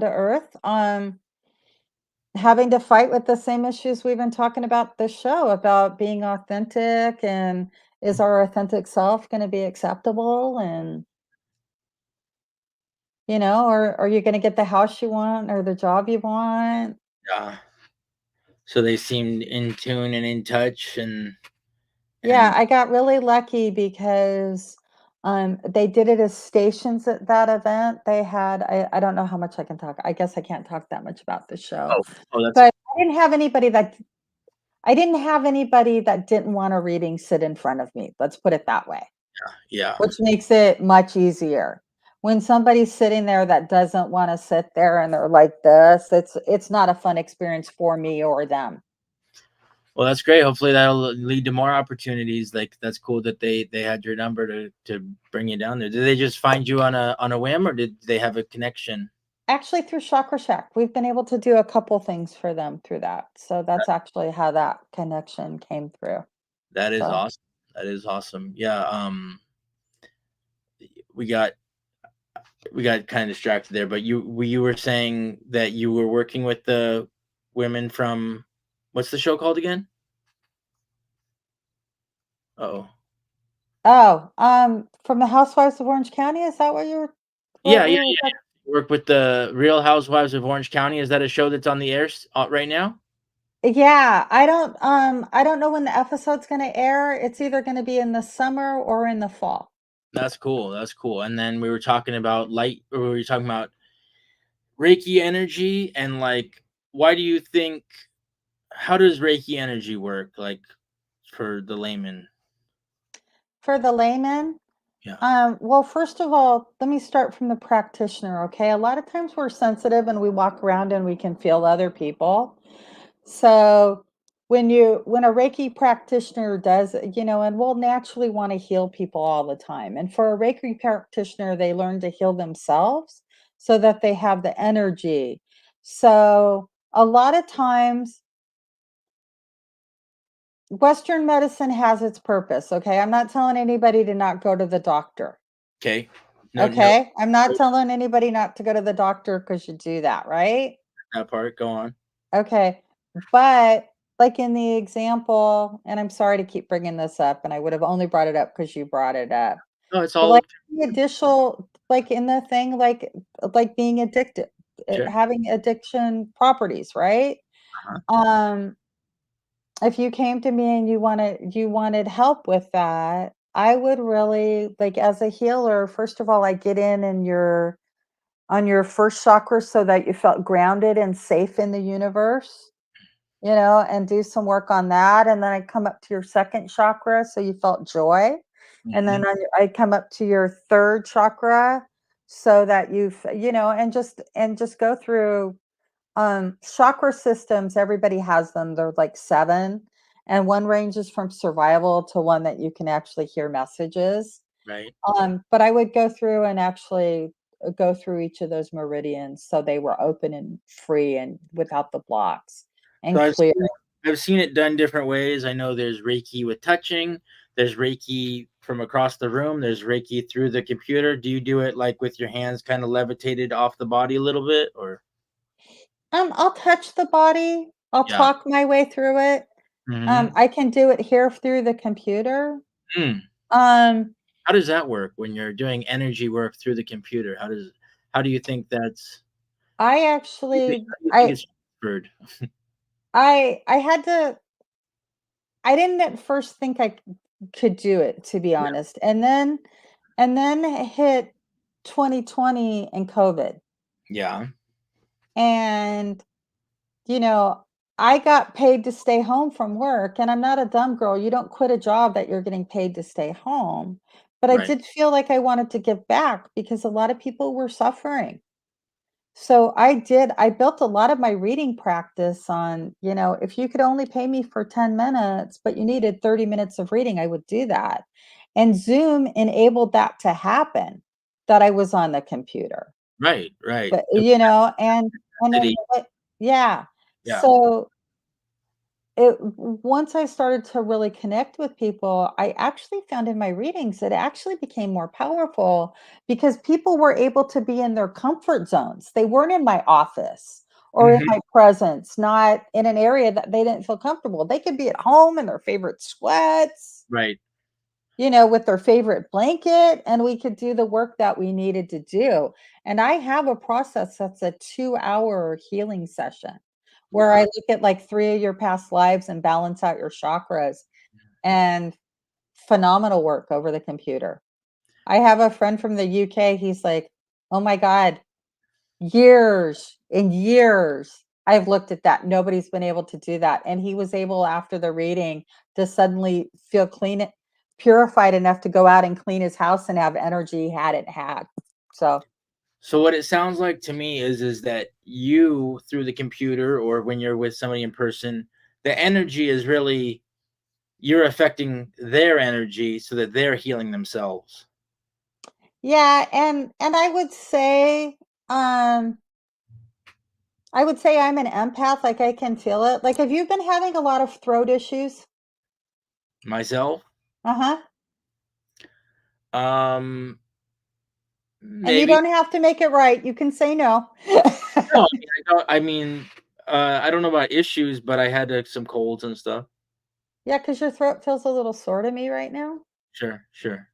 earth. Having to fight with the same issues we've been talking about this show about being authentic, and is our authentic self going to be acceptable, and or are you going to get the house you want or the job you want? Yeah. So they seemed in tune and in touch Yeah, and I got really lucky because they did it as stations at that event. They had I don't know how much I can talk. I guess I can't talk that much about the show. oh, oh, that's But I didn't have anybody that didn't want a reading sit in front of me. Let's put it that way, yeah. which makes it much easier. When somebody's sitting there that doesn't want to sit there and they're like this, it's not a fun experience for me or them. Well, that's great. Hopefully that'll lead to more opportunities. Like that's cool that they had your number to bring you down there. Did they just find you on a whim or did they have a connection? Actually, through Chakra Shack, we've been able to do a couple things for them through that. So that's actually how that connection came through. That is So awesome. That is awesome. Yeah, we got we got kind of distracted there, but you were saying that you were working with the women from what's the show called again? Oh, from the Housewives of Orange County, is that what yeah, we yeah, were yeah. talking? Work with the Real Housewives of Orange County. Is that a show that's on the air right now? Yeah, I don't know when the episode's gonna air. It's either gonna be in the summer or in the fall. That's cool. That's cool. And then we were talking about light, or we were talking about Reiki energy, and like, why do you think? How does Reiki energy work? Like for the layman? For the layman, Yeah. well, first of all, let me start from the practitioner, okay? A lot of times we're sensitive and we walk around and we can feel other people. So when a Reiki practitioner does, and we'll naturally want to heal people all the time. And for a Reiki practitioner, they learn to heal themselves so that they have the energy. So a lot of times Western medicine has its purpose, okay? I'm not telling anybody to not go to the doctor. Okay. No, no, Okay? I'm not no, telling anybody not to go to the doctor because you do that, right? that part. Go on. Okay. But like in the example, and I'm sorry to keep bringing this up, and I would have only brought it up because you brought it up. No, it's But all like the additional, like in the thing, like being addicted, sure. having addiction properties, right? Uh-huh. Um, if you came to me and you wanted help with that, I would really like as a healer, first of all, I get in your on your first chakra so that you felt grounded and safe in the universe, and do some work on that. And then I come up to your second chakra so you felt joy. And then Mhm. I come up to your third chakra so that and just go through chakra systems. Everybody has them. They're like seven. And one ranges from survival to one that you can actually hear messages. Right. But I would go through and actually go through each of those meridians so they were open and free and without the blocks So and clear. I've seen it done different ways. I know there's Reiki with touching. There's Reiki from across the room. There's Reiki through the computer. Do you do it like with your hands kind of levitated off the body a little bit, or I'll touch the body. I'll yeah? talk my way through it. Hmm. I can do it here through the computer. Mm. Um, How does that work when you're doing energy work through the computer? How do you think that's I actually, how do you think it's transferred? I had to. I didn't at first think I could do it, to be Yeah. honest, and then it hit 2020 and COVID, Yeah. and you know, I got paid to stay home from work, and I'm not a dumb girl. You don't quit a job that you're getting paid to stay home. but I Right. did feel like I wanted to give back because a lot of people were suffering. So I built a lot of my reading practice on, if you could only pay me for 10 minutes, but you needed 30 minutes of reading, I would do that. And Zoom enabled that to happen, that I was on the computer. Right. Right. But, It was and then city. yeah. Yeah. So once I started to really connect with people, I actually found in my readings it actually became more powerful because people were able to be in their comfort zones. They weren't in my office or in Mhm. my presence, not in an area that they didn't feel comfortable. They could be at home in their favorite sweats, Right. with their favorite blanket, and we could do the work that we needed to do. And I have a process that's a 2-hour healing session where I Wow. look at like 3 of your past lives and balance out your chakras, and phenomenal work over the computer. I have a friend from the UK, he's like, "Oh my god, years and years I've looked at that. Nobody's been able to do that." And he was able after the reading to suddenly feel clean, purified enough to go out and clean his house and have energy he hadn't had. So, So what it sounds like to me is that you through the computer or when you're with somebody in person, the energy is really you're affecting their energy so that they're healing themselves. yeah, and um I would say I'm an empath, like I can feel it. Like, have you been having a lot of throat issues? Myself, Uh-huh. um, And you maybe. don't have to make it right. You can say no. No, I don't know about issues, but I had, some colds and stuff. Yeah, because your throat feels a little sore to me right now, Sure, sure.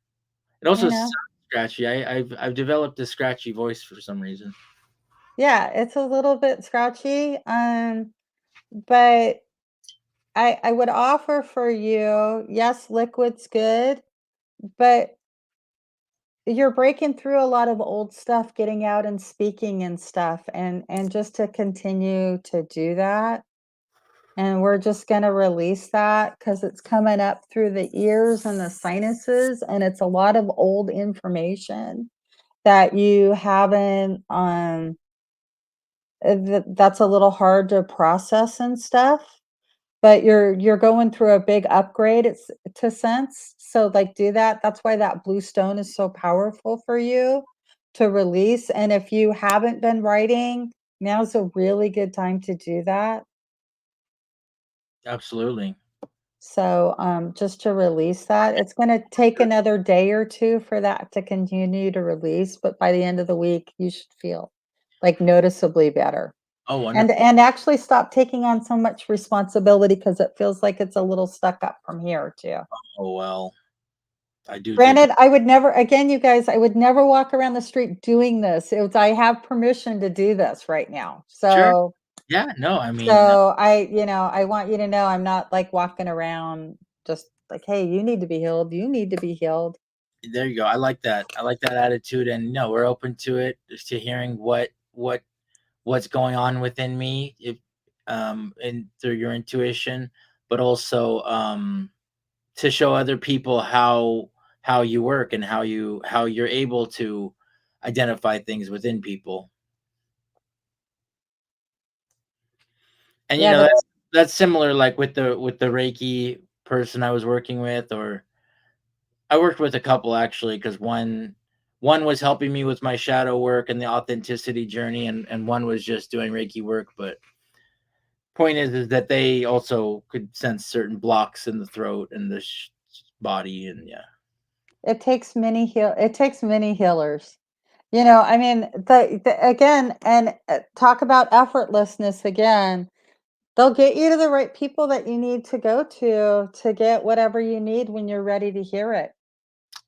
It also you sounds know? scratchy. I've developed a scratchy voice for some reason. Yeah, it's a little bit scratchy. But I would offer for you, yes, liquid's good, but you're breaking through a lot of old stuff, getting out and speaking and stuff, and just to continue to do that. And we're just going to release that because it's coming up through the ears and the sinuses, and it's a lot of old information that you haven't that's a little hard to process and stuff, but you're going through a big upgrade, it's to sense. So like do that. That's why that blue stone is so powerful for you to release. And if you haven't been writing, now's a really good time to do that. Absolutely. So, just to release that, it's gonna take another day or 2 for that to continue to release, but by the end of the week, you should feel, like, noticeably better. Oh, wonderful. And actually stop taking on so much responsibility because it feels like it's a little stuck up from here too. Oh, well, I do take Granted, I would never again, you guys, I would never walk around the street doing this. It was I have permission to do this right now. Sure. So Yeah, no, I mean, So I want you to know I'm not like walking around just like, hey, you need to be healed. You need to be healed. there you go. I like that. I like that attitude, and no, we're open to it, just to hearing what's going on within me, if and through your intuition, but also to show other people how you work and how you're able to identify things within people. And Yeah, the that's similar like with the Reiki person I was working with, or I worked with a couple actually because one was helping me with my shadow work and the authenticity journey, and one was just doing Reiki work. But point is that they also could sense certain blocks in the throat and the body, and yeah. it takes many healers. I mean, the again, and talk about effortlessness again. They'll get you to the right people that you need to go to get whatever you need when you're ready to hear it.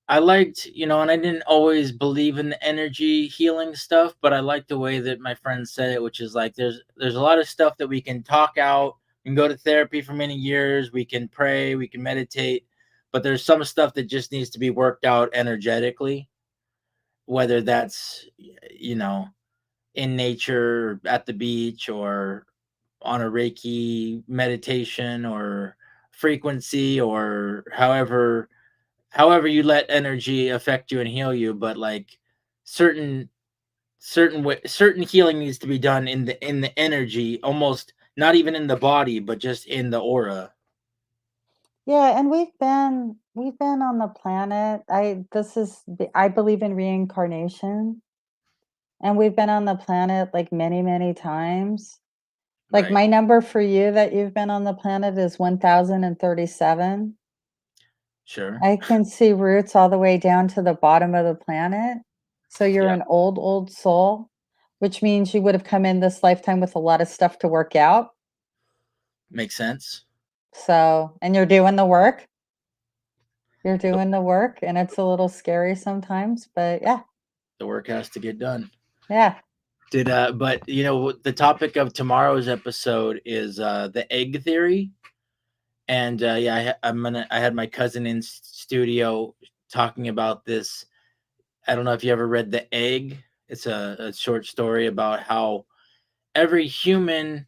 I liked, and I didn't always believe in the energy healing stuff, but I liked the way that my friend said it, which is like there's a lot of stuff that we can talk out. We can go to therapy for many years, we can pray, we can meditate, but there's some stuff that just needs to be worked out energetically, whether that's you know, in nature, at the beach, or on a Reiki meditation or frequency, or however however you let energy affect you and heal you, but like certain certain healing needs to be done in the energy, almost not even in the body, but just in the aura. Yeah, and we've been on the planet. I believe in reincarnation, and we've been on the planet like many, many times. Like Right. my number for you that you've been on the planet is 1037. Sure. I can see roots all the way down to the bottom of the planet. So you're Yeah. an old, old soul, which means you would have come in this lifetime with a lot of stuff to work out. Makes sense. So, and you're doing the work. You're The, doing the work, and it's a little scary sometimes, but yeah, the work has to get done. yeah. Did but you know the topic of tomorrow's episode is the egg theory, and yeah, I had my cousin in studio talking about this. I don't know if you ever read The Egg. It's a short story about how every human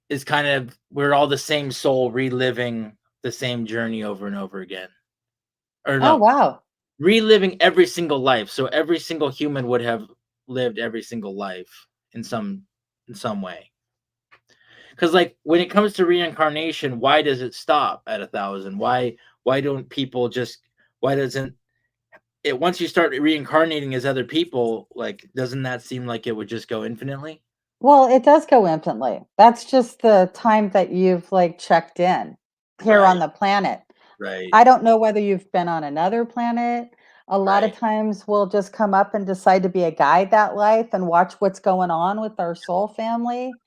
is kind of, we're all the same soul reliving the same journey over and over again. Or Oh, no, wow. reliving every single life. So every single human would have lived every single life in some way. Because like when it comes to reincarnation, why does it stop at 1,000? Why don't people just, why doesn't it, once you start reincarnating as other people, like doesn't that seem like it would just go infinitely? Well, it does go infinitely. That's just the time that you've like checked in here on Right, the planet. right, I don't know whether you've been on another planet. A lot of right. times we'll just come up and decide to be a guide that life and watch what's going on with our soul family.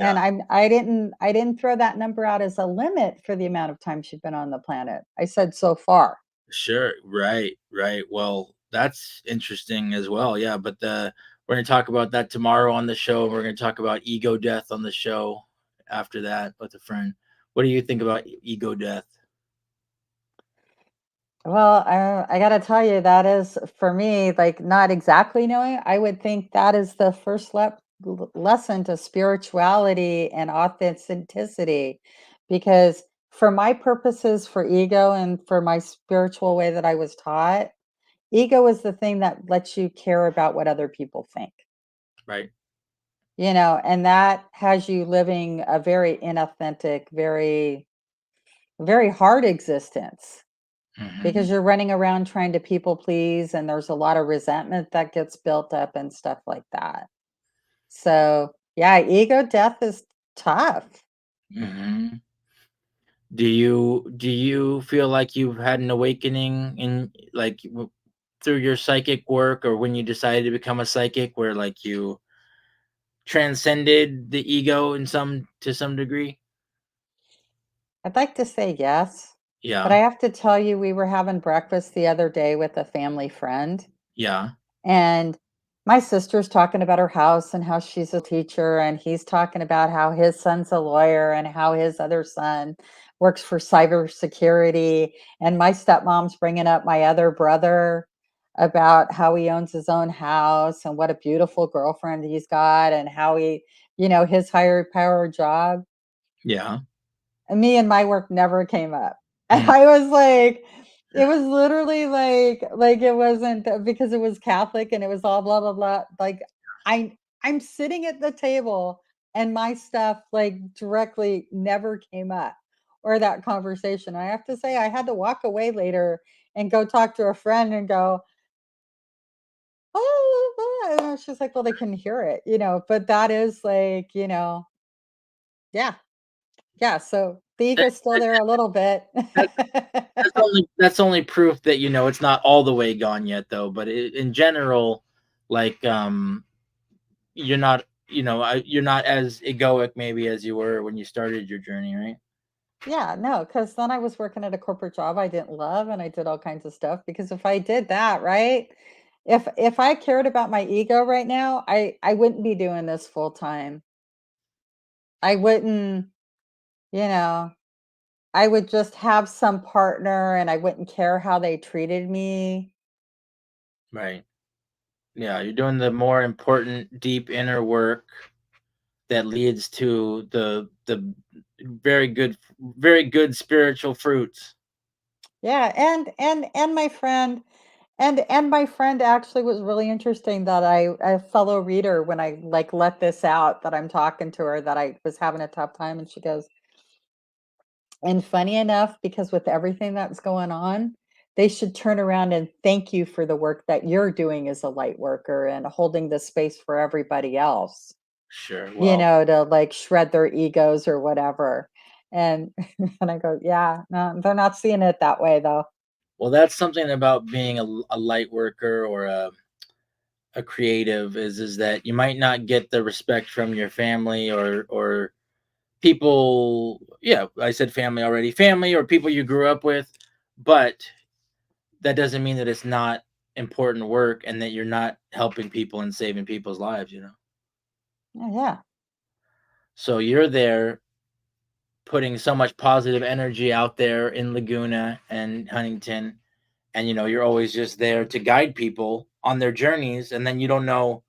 And Yeah, I didn't throw that number out as a limit for the amount of time she's been on the planet. I said so far. sure. Right, right. Well, that's interesting as well. Yeah, but we're gonna talk about that tomorrow on the show. We're gonna talk about ego death on the show after that with a friend. What do you think about ego death? Well, I got to tell you, that is for me, like not exactly knowing. I would think that is the first lesson to spirituality and authenticity. Because for my purposes, for ego and for my spiritual way that I was taught, ego is the thing that lets you care about what other people think, Right. and that has you living a very inauthentic, very, very hard existence because Hmm. you're running around trying to people please and there's a lot of resentment that gets built up and stuff like that. So, yeah, ego death is tough. Hmm. Do you feel like you've had an awakening in like through your psychic work, or when you decided to become a psychic, where like you transcended the ego in some to some degree? I'd like to say yes, but I Yeah, have to tell you, we were having breakfast the other day with a family friend. yeah, And my sister's talking about her house and how she's a teacher, and he's talking about how his son's a lawyer and how his other son works for cybersecurity. And my stepmom's bringing up my other brother about how he owns his own house and what a beautiful girlfriend he's got and how his higher power job. yeah. And me and my work never came up. And Mm, I was like, it was literally like it wasn't because it was Catholic and it was all blah blah blah. Like I'm sitting at the table and my stuff like directly never came up or that conversation. I have to say I had to walk away later and go talk to a friend and go, oh, and she's like, well, they can hear it. But that is like, yeah, yeah. So the that, ego's still that, there a little bit. that's only proof that it's not all the way gone yet, though. But in general, like you're not you're not as egoic maybe as you were when you started your journey, right? Yeah, no, because then I was working at a corporate job I didn't love and I did all kinds of stuff because if I did that, right? If I cared about my ego right now, I wouldn't be doing this full time. I wouldn't, you know, I would just have some partner and I wouldn't care how they treated me. Right. Yeah, you're doing the more important deep inner work that leads to the very good spiritual fruits. Yeah, and my friend and my friend actually was really interesting that a fellow reader when I like let this out that I'm talking to her that I was having a tough time and she goes, and funny enough, because with everything that's going on, they should turn around and thank you for the work that you're doing as a light worker and holding the space for everybody else, Sure. you Well, know, to like shred their egos or whatever. And and I go, yeah, no, they're not seeing it that way though. well, that's something about being a light worker or a creative is that you might not get the respect from your family or people. Yeah, I said family already. Family or people you grew up with, but that doesn't mean that it's not important work and that you're not helping people and saving people's lives, you know? Yeah, yeah. So you're there putting so much positive energy out there in Laguna and Huntington, and you're always just there to guide people on their journeys, and then you don't know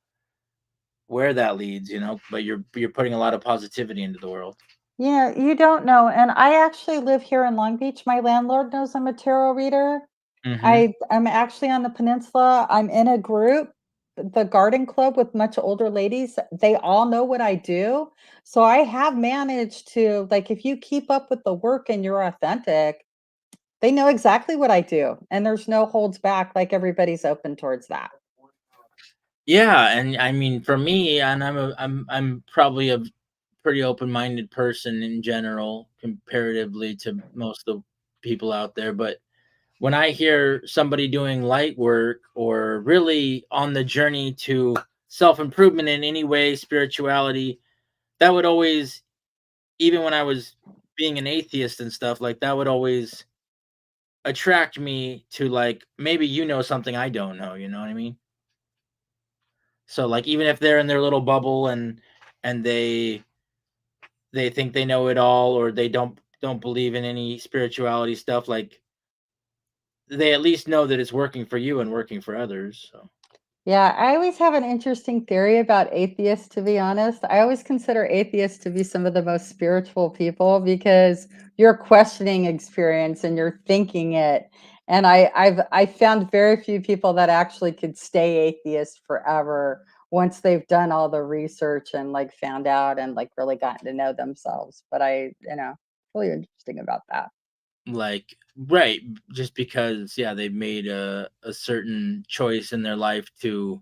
where that leads, but you're putting a lot of positivity into the world. Yeah, you don't know. And I actually live here in Long Beach. My landlord knows I'm a tarot reader. Hmm. I'm actually on the peninsula. I'm in a group, the garden club with much older ladies. They all know what I do. So I have managed to, like, if you keep up with the work and you're authentic, they know exactly what I do. And there's no holds back. Like everybody's open towards that. Yeah, and I mean, for me, and I'm probably a pretty open-minded person in general, comparatively to most of the people out there. But when I hear somebody doing light work or really on the journey to self-improvement in any way, spirituality, that would always, even when I was being an atheist and stuff, like that would always attract me to, like, maybe something I don't know, you know what I mean? So like even if they're in their little bubble and they think they know it all or they don't believe in any spirituality stuff, like they at least know that it's working for you and working for others. So Yeah, I always have an interesting theory about atheists, to be honest. I always consider atheists to be some of the most spiritual people because you're questioning experience and you're thinking it. And I found very few people that actually could stay atheist forever once they've done all the research and like found out and like really gotten to know themselves. But really interesting about that. like, right, just because, yeah, they've made a certain choice in their life to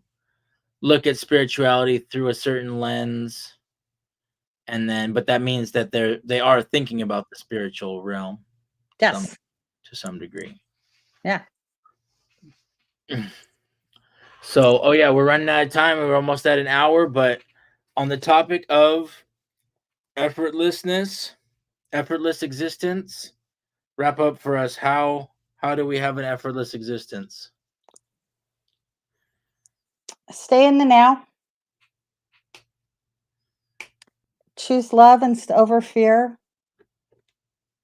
look at spirituality through a certain lens, and then but that means that they are thinking about the spiritual realm some Yes. to some degree. Yeah. So, oh yeah, we're running out of time. We're almost at an hour, but on the topic of effortlessness, effortless existence, wrap up for us. How do we have an effortless existence? Stay in the now. Choose love over fear.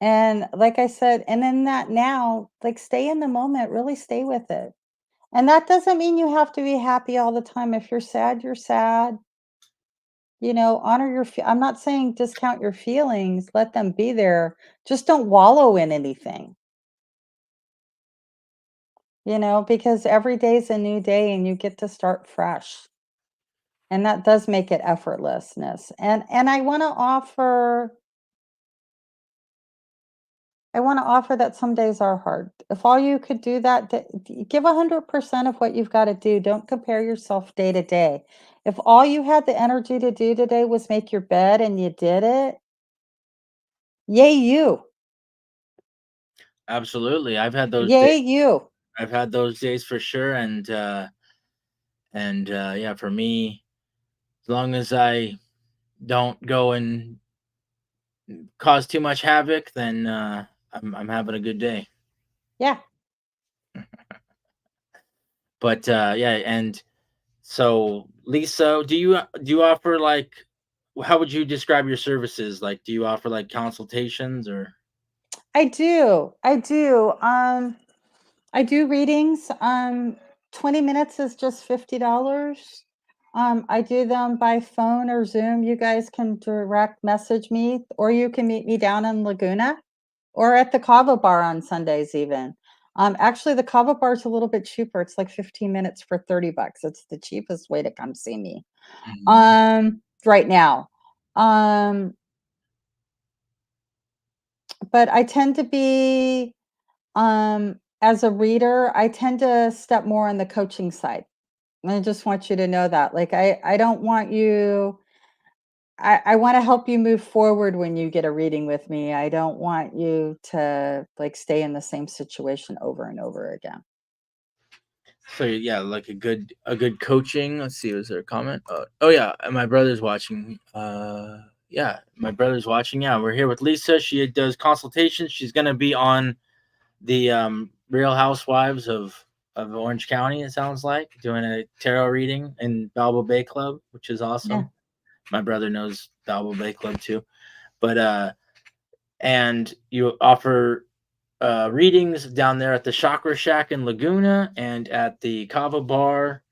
And like I said, and in that now, like stay in the moment, really stay with it. And that doesn't mean you have to be happy all the time. If you're sad, you're sad. You know, honor I'm not saying discount your feelings, let them be there. Just don't wallow in anything, because every day's a new day and you get to start fresh. And that does make it effortlessness. And I want to offer that some days are hard. If all you could do that, give 100% of what you've got to do. Don't compare yourself day to day. If all you had the energy to do today was make your bed and you did it, yay you. Absolutely. I've had those days. Yay you. I've had those days for sure, and yeah, for me, as long as I don't go and cause too much havoc, then I'm having a good day. Yeah, But yeah, and so Lisa, do you offer like how would you describe your services? Like, do you offer like consultations or? I do. I do readings. 20 minutes is just $50. I do them by phone or Zoom. You guys can direct message me or you can meet me down in Laguna. or at the Kava bar on Sundays even. Actually, the Kava bar is a little bit cheaper. It's like 15 minutes for 30 bucks. It's the cheapest way to come see me. Mhm. Right now. Um, but I tend to be, as a reader, I tend to step more on the coaching side. And I just want you to know that. Like, I don't want you, I want to help you move forward when you get a reading with me. I don't want you to like stay in the same situation over and over again. So yeah, like a good coaching. Let's see, was there a comment? Oh yeah, my brother's watching. Yeah, my brother's watching. Yeah, we're here with Lisa. She does consultations. She's gonna be on the Real Housewives of Orange County. It sounds like doing a tarot reading in Balboa Bay Club, which is Yeah. awesome. My brother knows Balboa Bay Club too. But and you offer readings down there at the Chakra Shack in Laguna and at the Kava Bar,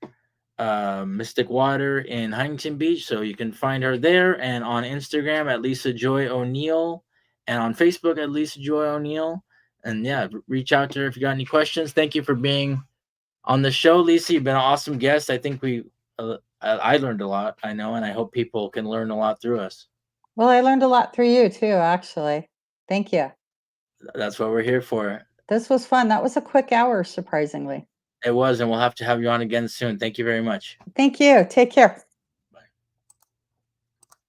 Mystic Water in Huntington Beach. So you can find her there and on Instagram at Lisa Joy O'Neil and on Facebook at Lisa Joy O'Neil. And yeah, reach out to her if you got any questions. Thank you for being on the show, Lisa. You've been an awesome guest. I think I learned a lot, I know, and I hope people can learn a lot through us. Well, I learned a lot through you too, actually. Thank you. That's what we're here for. This was fun. That was a quick hour, surprisingly. It was, and we'll have to have you on again soon. Thank you very much. Thank you. Take care.